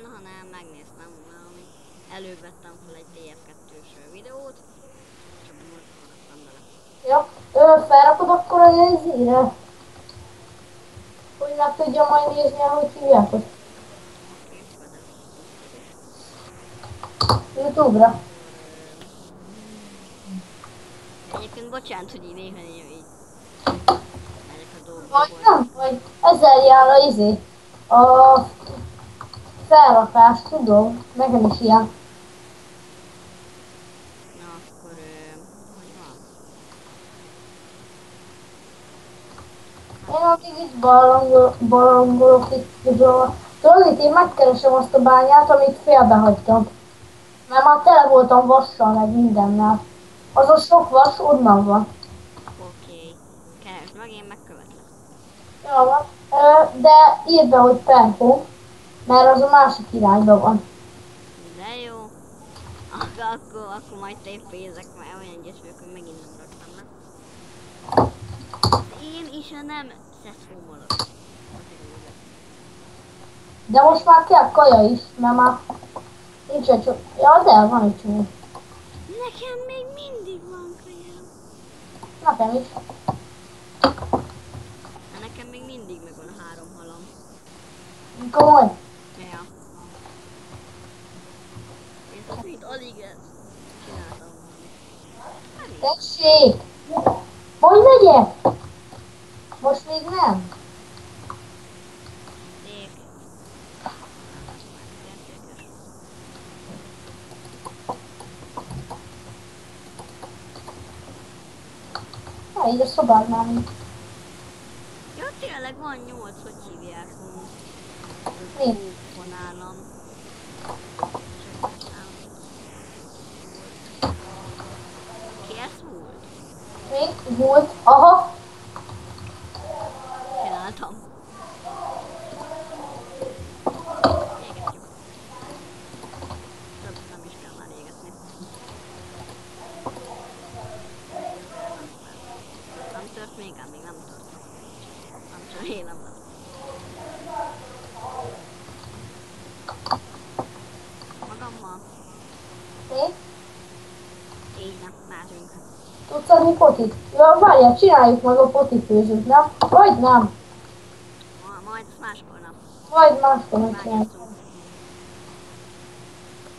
Ha nem, megnéztem valami. Előbb vettem fel egy TF2-s videót, és abban most maradtam bele. Ja, felrakod akkor a izére, hogy meg tudja majd nézni, ahogy hívjátok. Oké, bederakom. YouTube-ra. Akkor... Egyébként bocsánat, hogy így néha így megyek a Vagy dolgokból. nem, vagy ezzel jár a a felrakás, tudom, nekem is ilyen. Na, akkor... hogy van? Hát, Én addig itt barangolok itt tudod, itt én megkeresem azt a bányát, amit félbehagytam. Mert már tele voltam vassal, meg mindennel. Az a sok vas onnan van. oké. Keresd meg, én megkövetlek. Jó van. De írd be, hogy Perkó, mert az a másik irányban van. De jó. Akkor majd tépézek, mert olyan gyes vagyok, hogy megint nem raktam le. Én is a nem szeszfómolok. De most már kell kaja is, mert már nincs egy csak... Ja, de van egy csomó. Nekem még mindig van kajám. Nekem is. Nekem még mindig megvan a 3 halam. Komoly. Ja. Én azt mint alig csináltam valamit. Tessék! Hogy megyek? Most még nem. Szék. Értékes. Na, így a szobádnál még. Ja, tényleg van 8, hogy hívják. Mi? Telefonálom. Ki ez volt? Még volt. Aha. Csináltam. Égetjük. Több nem is kell már égetni. Nem tört még? Még nem tört. Nem csak én nem lett. Magammal? Mi? Így nem, másunk. Tudsz adni potit? Ja, várjál, csináljuk meg a potifőzőt, nem? Vagy nem? Majd máskor nap. Vagy máskor megcsináljuk. Bányászunk.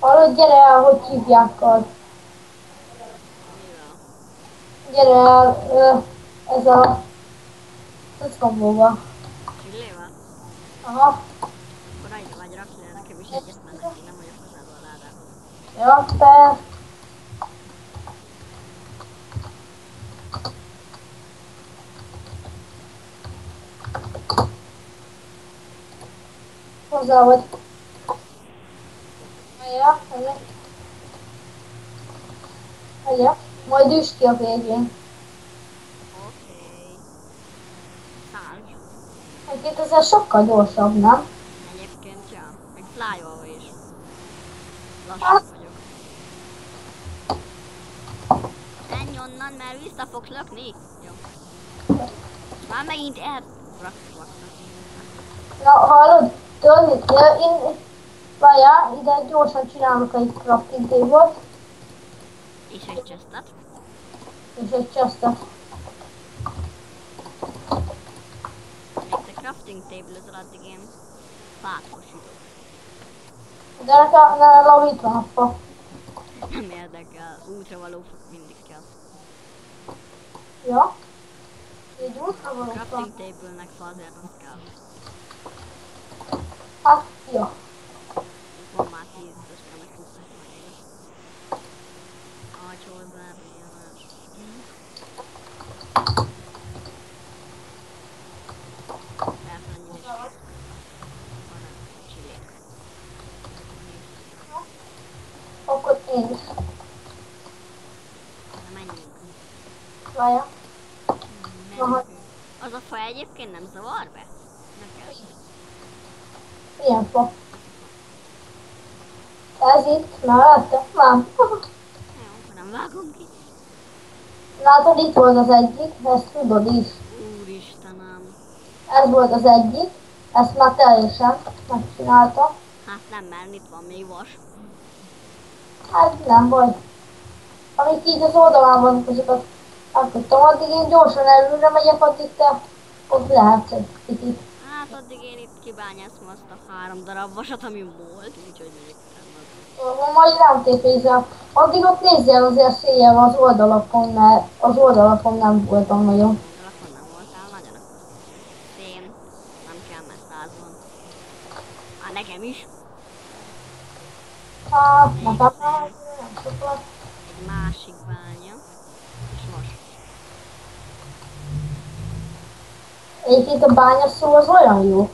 Hallod, gyere el, hogy hívják az. Mivel? Gyere el, ez a... Tuckambóba. Csillével? Aha. Akkor annyi vagy, rakj le nekem is egyet, mert neki nem vagyok hozzáadva a ládához. Ja, te... Hozzá vagy. Ja, ja. Majd üsd ki a végén. Oké. Szállj. Egyébként ezzel sokkal gyorsabb, nem? Egyébként, ja. Meg flyolva is. Hát. Lassabb vagyok. Menj onnan, mert vissza fogsz lökni. Jó. Már megint elraktak. Na, hallod? Tudod, én... Várjál, ide gyorsan csinálok egy crafting table-t, És egy csesztet. és egy chestet. Még te crafting table-ezel addig én fát kosítok. De nekem itt van a fa. Nem érdekel. Útra való mindig kell. Ja? Így útra van a fa. Crafting table-nek fa azért az kell. Hát, ja. Itt van már 10, és kell meg 20 még. Alcsózzál, milyenes. Persze annyi is. Van a csillék. Akkor én is. Na menjünk. Várjál. Menjünk. Az a fa egyébként nem zavar be? Nem kell. Milyen fa? Ez itt, mellette? Nem. Jó, nem vágom ki. Látod, itt volt az egyik, ezt tudod is. Úristenem. Ez volt az egyik, ezt már teljesen megcsináltam. Hát nem, mert itt van még vas. Hát nem baj. Amíg így az oldalán vannak, azokat átadtam. Addig én gyorsan előre megyek, addig te ott lehetsz egy picit. Hát addig én itt kibányászom azt a 3 darab vasat, ami volt, úgyhogy még nem az. Majd rám tépézel. Addig ott nézzél azért széjjel az oldalakon, mert az oldalakon nem voltam nagyon. Oldalakon nem voltál nagyon, akkor szén. Nem kell, mert 100 van. Hát nekem is. Hát, Még nekem szén. nem sokat. Egy másik bánya. És most. Egyébként a bányaszó az olyan jó.